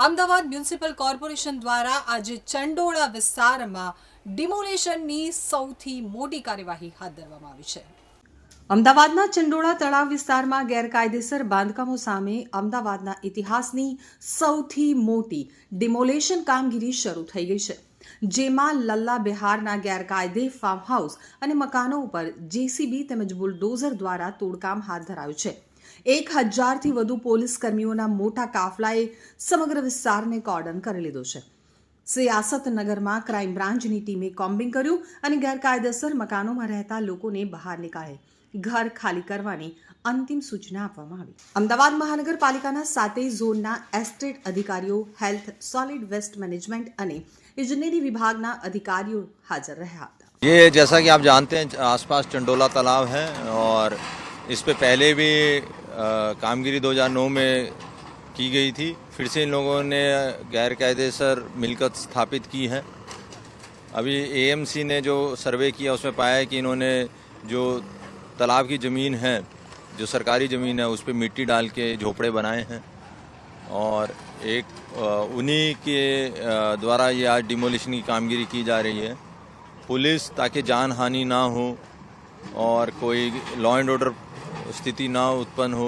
Ahmedabad municipal corporation દ્વારા આજે ચંડોળા વિસ્તારમાં ડિમોલેશનની સૌથી મોટી કાર્યવાહી હાથ ધરવામાં આવી છે। અમદાવાદના ચંડોળા તળાવ વિસ્તારમાં ગેરકાયદેસર બાંધકામો સામે અમદાવાદના ઇતિહાસની સૌથી મોટી ડિમોલેશન કામગીરી શરૂ થઈ ગઈ છે, જેમાં લલ્લા બિહારના ગેરકાયદે ફાર્મ હાઉસ અને મકાનો ઉપર જેસીબી તેમજ બુલડોઝર દ્વારા તોડકામ હાથ ધરાયું છે। 1000થી વધુ પોલીસ કર્મીઓના મોટા કાફલાએ સમગ્ર વિસ્તારને કોર્ડન કરી લીધો છે। સિયાસતનગરમાં ક્રાઇમ બ્રાન્ચની ટીમે કોમ્બિંગ કર્યું અને ગેરકાયદેસર મકાનોમાં રહેતા લોકોને બહાર નીકાળે ઘર ખાલી કરવાની અંતિમ સૂચના આપવામાં આવી। અમદાવાદ મહાનગરપાલિકાના 7 ઝોનના એસ્ટેટ અધિકારીઓ, હેલ્થ, સોલિડ વેસ્ટ મેનેજમેન્ટ અને इंजीनियरिंग विभागના अधिकारियों हाजिर रहा था। ये जैसा कि आप जानते हैं आसपास चंडोला तालाब है और इस पे पहले भी कामगिरी 2009 में की गई थी। फिर से इन लोगों ने गैरकायदेसर मिलकत स्थापित की है। अभी एएमसी ने जो सर्वे किया उसमें पाया है कि इन्होंने जो तालाब की ज़मीन है, जो सरकारी ज़मीन है, उस पर मिट्टी डाल के झोपड़े बनाए हैं और एक उन्हीं के द्वारा ये आज डिमोलिशन की कामगिरी की जा रही है। पुलिस ताकि जान हानि ना हो और कोई लॉ एंड ऑर्डर स्थिति ना उत्पन्न हो,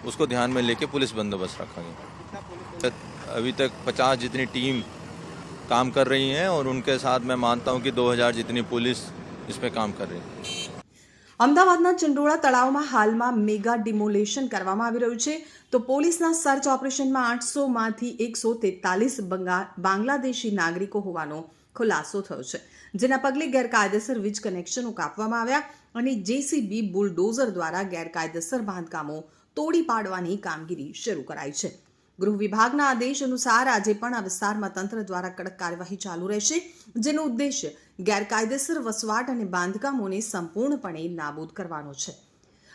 उसको ध्यान में लेके पुलिस बंदोबस्त रखा गया। अभी तक 50 जितनी टीम काम कर रही हैं और उनके साथ मैं मानता हूं कि 2000 जितनी पुलिस इस पे काम कर रही है। અમદાવાદના ચંડોળા તળાવમાં હાલમાં મેગા ડિમોલેશન કરવામાં આવી રહ્યું છે, તો પોલીસના સર્ચ ઓપરેશનમાં 800માંથી 143 બાંગ્લાદેશી નાગરિકો હોવાનો ખુલાસો થયો છે, જેના પગલે ગેરકાયદેસર વીજ કનેક્શનો કાપવામાં આવ્યા અને જેસીબી બુલડોઝર દ્વારા ગેરકાયદેસર બાંધકામો તોડી પાડવાની કામગીરી શરૂ કરાઈ છે। ગૃહ વિભાગના આદેશ અનુસાર આજે પણ આ વિસ્તારમાં તંત્ર દ્વારા કડક કાર્યવાહી ચાલુ રહેશે, જેનો ઉદ્દેશ્ય ગેરકાયદેસર વસવાટ અને બાંધકામોને સંપૂર્ણપણે નાબૂદ કરવાનો છે।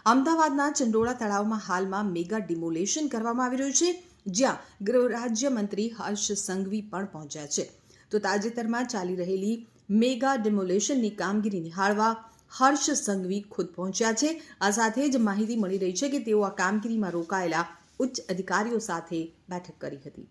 અમદાવાદના ચંડોળા તળાવમાં હાલમાં મેગા ડિમોલેશન કરવામાં આવી રહ્યું છે, જ્યાં ગૃહ રાજ્યમંત્રી હર્ષ સંઘવી પણ પહોંચ્યા છે। તો તાજેતરમાં ચાલી રહેલી મેગા ડિમોલેશનની કામગીરી નિહાળવા હર્ષ સંઘવી ખુદ પહોંચ્યા છે। આ સાથે જ માહિતી મળી રહી છે કે તેઓ આ કામગીરીમાં રોકાયેલા ઉચ્ચ અધિકારીઓ સાથે બેઠક કરી હતી।